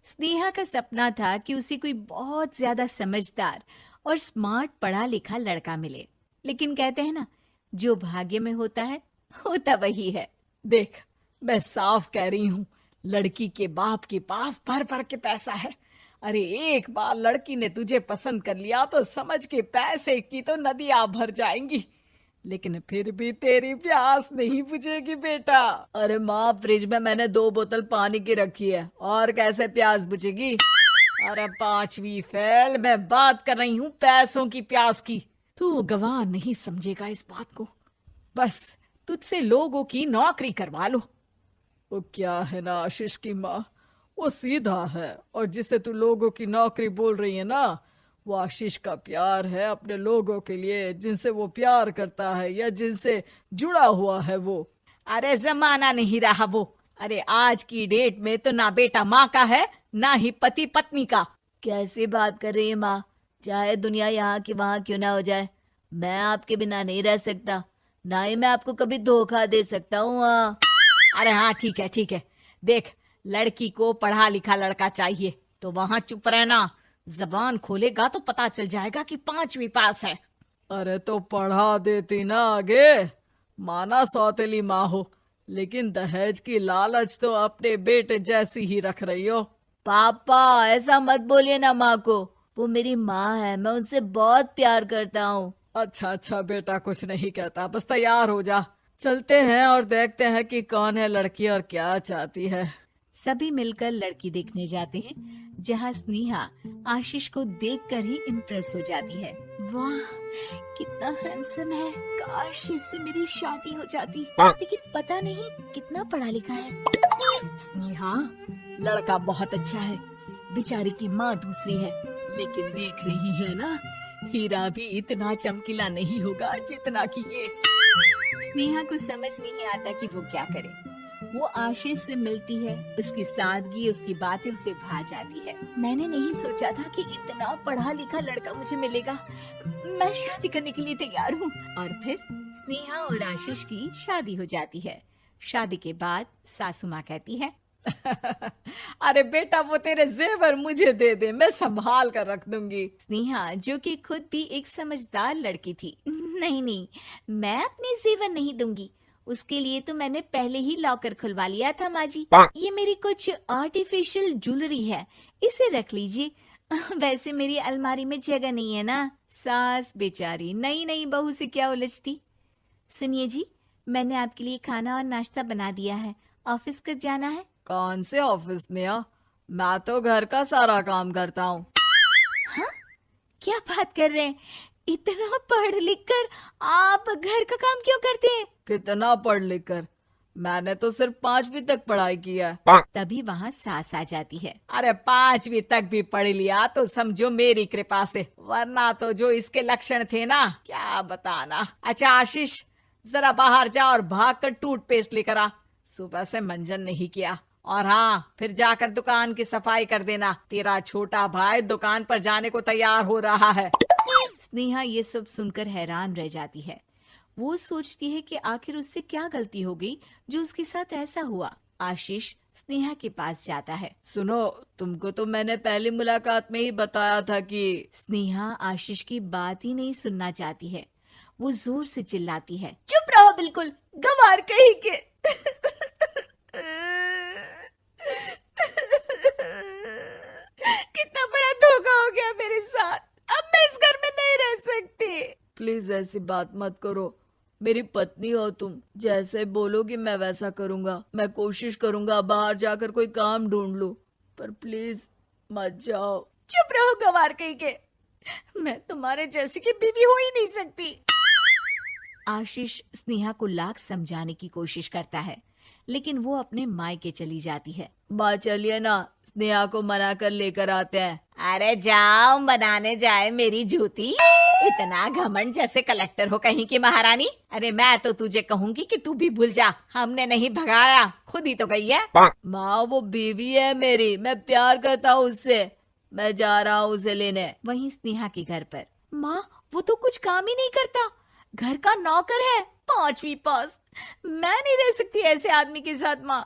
स्नेहा का सपना था कि उसे कोई बहुत ज्यादा समझदार और स्मार्ट पढ़ा लिखा लड़का मिले। लेकिन कहते हैं ना, जो भाग्य में होता है होता वही है। देख, मैं साफ कह रही हूँ, लड़की के बाप के पास भर भर के पैसा है। अरे एक बार लड़की ने तुझे पसंद कर लिया तो समझ के पैसे की तो नदियां भर जाएंगी, लेकिन फिर भी तेरी प्यास नहीं बुझेगी बेटा। अरे माँ, फ्रिज में मैंने 2 बोतल पानी की रखी है, और कैसे प्यास बुझेगी? अरे 5वीं फेल, मैं बात कर रही हूँ पैसों की प्यास की। तू गवाह नहीं समझेगा इस बात को। बस तुझसे लोगों की नौकरी करवा लो। वो क्या है ना आशीष की माँ, वो सीधा है, और जिसे तू लोगों की नौकरी बोल रही है ना, वो आशीष का प्यार है अपने लोगों के लिए, जिनसे वो प्यार करता है या जिनसे जुड़ा हुआ है वो। अरे जमाना नहीं रहा वो। अरे आज की डेट में तो ना बेटा माँ का है, ना ही पति पत्नी का। कैसी बात कर रही है माँ? चाहे दुनिया यहाँ की वहाँ क्यों ना हो जाए, मैं आपके बिना नहीं रह सकता। ना ही मैं आपको कभी धोखा दे सकता हूँ। अरे हाँ, ठीक है ठीक है। देख, लड़की को पढ़ा लिखा लड़का चाहिए तो वहां चुप रहना। जबान खोलेगा तो पता चल जाएगा कि 5वीं पास है। अरे तो पढ़ा देती ना आगे। माना सौतेली माँ हो, लेकिन दहेज की लालच तो अपने बेटे जैसी ही रख रही हो। पापा ऐसा मत बोलिए ना माँ को, वो मेरी माँ है, मैं उनसे बहुत प्यार करता हूँ। अच्छा अच्छा बेटा, कुछ नहीं कहता, बस तैयार हो जा, चलते हैं और देखते हैं कि कौन है लड़की और क्या चाहती है। सभी मिलकर लड़की देखने जाते हैं, जहाँ स्नेहा आशीष को देखकर ही इम्प्रेस हो जाती है। वाह, कितना हैंडसम है। काश इससे मेरी शादी हो जाती, लेकिन पता नहीं कितना पढ़ा लिखा है। स्नेहा, लड़का बहुत अच्छा है, बेचारी की माँ दूसरी है, लेकिन देख रही है ना, हीरा भी इतना चमकीला नहीं होगा जितना कि ये। स्नेहा को समझ नहीं आता कि वो क्या करे। वो आशीष से मिलती है, उसकी सादगी, उसकी बातें उसे भा जाती है। मैंने नहीं सोचा था कि इतना पढ़ा लिखा लड़का मुझे मिलेगा। मैं शादी करने के लिए तैयार हूँ। और फिर स्नेहा और आशीष की शादी हो जाती है। शादी के बाद सासू माँ कहती है, अरे बेटा, वो तेरे जेवर मुझे दे दे, मैं संभाल कर रख दूंगी। स्नेहा, जो कि खुद भी एक समझदार लड़की थी, नहीं नहीं, मैं अपने जेवर नहीं दूंगी। उसके लिए तो मैंने पहले ही लॉकर खुलवा लिया था माँ जी। ये मेरी कुछ आर्टिफिशियल ज्वेलरी है, इसे रख लीजिए। वैसे मेरी अलमारी में जगह नहीं है ना। सास बेचारी नई नई बहू से क्या उलझती। सुनिए जी, मैंने आपके लिए खाना और नाश्ता बना दिया है। ऑफिस कब जाना है? कौन से ऑफिस में? मैं तो घर का सारा काम करता हूँ। हाँ, क्या बात कर रहे हैं? इतना पढ़ लिख कर आप घर का काम क्यों करते हैं? कितना पढ़ लिख कर? मैंने तो सिर्फ 5वीं तक पढ़ाई की है। तभी वहाँ सास आ जाती है। अरे 5वीं तक भी पढ़ लिया तो समझो मेरी कृपा से, वरना तो जो इसके लक्षण थे ना, क्या बताना। अच्छा आशीष, जरा बाहर जा और भाग कर टूथपेस्ट लेकर आ। सुबह से मंजन नहीं किया। और हाँ, फिर जाकर दुकान की सफाई कर देना। तेरा छोटा भाई दुकान पर जाने को तैयार हो रहा है। स्नेहा ये सब सुनकर हैरान रह जाती है। वो सोचती है कि आखिर उससे क्या गलती हो गई जो उसके साथ ऐसा हुआ। आशीष स्नेहा के पास जाता है। सुनो, तुमको तो मैंने पहली मुलाकात में ही बताया था कि। स्नेहा आशीष की बात ही नहीं सुनना चाहती है। वो जोर से चिल्लाती है, चुप रहो बिल्कुल, गंवार कहीं के। कितना बड़ा धोखा हो गया मेरे साथ। अब मैं इस घर में नहीं रह सकती। प्लीज ऐसी बात मत करो, मेरी पत्नी हो तुम, जैसे बोलोगी मैं वैसा करूंगा। मैं कोशिश करूंगा बाहर जाकर कोई काम ढूंढ लूं, पर प्लीज मत जाओ। चुप रहो गंवार कहीं के, मैं तुम्हारे जैसी की बीवी हो ही नहीं सकती। आशीष स्नेहा को लाख समझाने की कोशिश करता है, लेकिन वो अपने मायके चली जाती है। माँ चलिए ना, स्नेहा को मना कर लेकर आते हैं। अरे जाओ, बनाने जाए मेरी जूती। इतना घमंड, जैसे कलेक्टर हो कहीं की महारानी। अरे मैं तो तुझे कहूंगी कि तू भी भूल जा, हमने नहीं भगाया, खुद ही तो गई है। माँ वो बीवी है मेरी, मैं प्यार करता हूँ उससे, मैं जा रहा हूँ उसे लेने। वहीं स्नेहा के घर पर, माँ वो तो कुछ काम ही नहीं करता, घर का नौकर है, 5वीं पास। मैं नहीं रह सकती ऐसे आदमी के साथ माँ।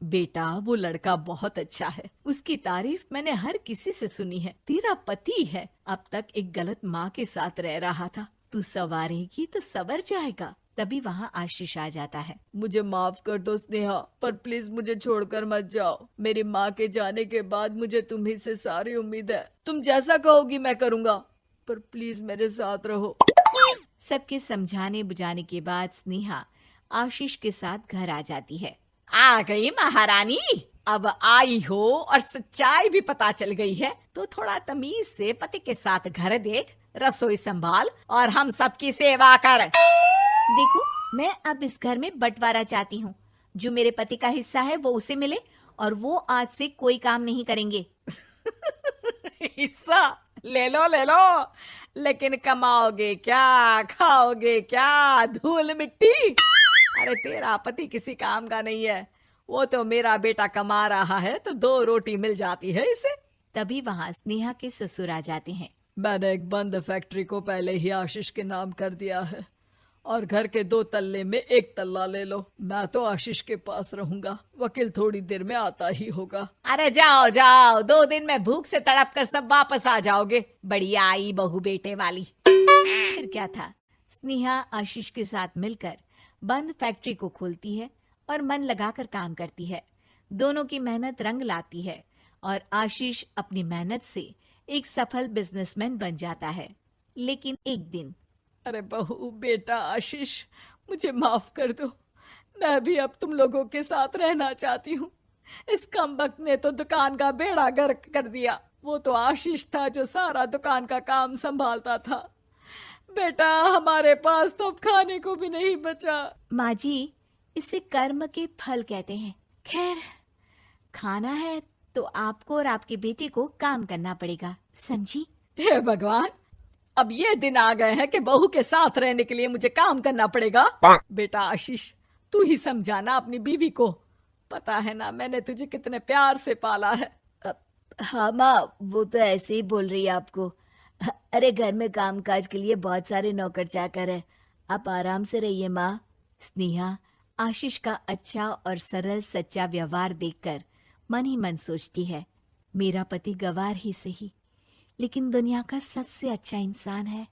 बेटा वो लड़का बहुत अच्छा है, उसकी तारीफ मैंने हर किसी से सुनी है। तेरा पति है, अब तक एक गलत माँ के साथ रह रहा था, तू संवारेगी तो संवर जाएगा। तभी वहाँ आशीष आ जाता है। मुझे माफ कर दो स्नेहा, पर प्लीज मुझे छोड़कर मत जाओ। मेरी माँ के जाने के बाद मुझे तुम्ही से सारी उम्मीद है। तुम जैसा कहोगी मैं करूँगा, पर प्लीज मेरे साथ रहो। सबके समझाने बुझाने के बाद स्नेहा आशीष के साथ घर आ जाती है। आ गई महारानी, अब आई हो और सच्चाई भी पता चल गई है, तो थोड़ा तमीज से पति के साथ घर देख, रसोई संभाल और हम सबकी सेवा कर। देखो, मैं अब इस घर में बंटवारा चाहती हूँ। जो मेरे पति का हिस्सा है वो उसे मिले और वो आज से कोई काम नहीं करेंगे। हिस्सा ले लो, लेकिन कमाओगे क्या, खाओगे क्या, धूल मिट्टी। अरे तेरा पति किसी काम का नहीं है, वो तो मेरा बेटा कमा रहा है तो 2 रोटी मिल जाती है इसे। तभी वहाँ स्नेहा के ससुर आ जाते हैं। मैंने एक बंद फैक्ट्री को पहले ही आशीष के नाम कर दिया है और घर के 2 तल्ले में 1 तल्ला ले लो। मैं तो आशीष के पास रहूंगा, वकील थोड़ी देर में आता ही होगा। अरे जाओ जाओ, 2 दिन में भूख से तड़प कर सब वापस आ जाओगे। बढ़िया आई बहू बेटे वाली। फिर क्या था, स्नेहा आशीष के साथ मिलकर बंद फैक्ट्री को खोलती है और मन लगाकर काम करती है। दोनों की मेहनत रंग लाती है और आशीष अपनी मेहनत से एक सफल बिजनेसमैन बन जाता है। लेकिन एक दिन, अरे बहू बेटा आशीष, मुझे माफ कर दो, मैं भी अब तुम लोगों के साथ रहना चाहती हूँ। इस कमबख्त ने तो दुकान का बेड़ा गर्क कर दिया। वो तो आशीष था जो सारा दुकान का काम संभालता था। बेटा हमारे पास तो अब खाने को भी नहीं बचा। माँ जी, इसे कर्म के फल कहते हैं। खैर, खाना है तो आपको और आपके बेटे को काम करना पड़ेगा, समझी? हे भगवान, अब ये दिन आ गए हैं कि बहू के साथ रहने के लिए मुझे काम करना पड़ेगा। बेटा आशीष, तू ही समझाना अपनी बीवी को। पता है ना मैंने तुझे कितने प्यार से पाला है। हाँ माँ, वो तो ऐसे ही बोल रही है आपको। अरे घर में कामकाज के लिए बहुत सारे नौकर चाकर है, आप आराम से रहिए माँ। स्नेहा आशीष का अच्छा और सरल सच्चा व्यवहार देखकर मन ही मन सोचती है, मेरा पति गवार ही सही, लेकिन दुनिया का सबसे अच्छा इंसान है।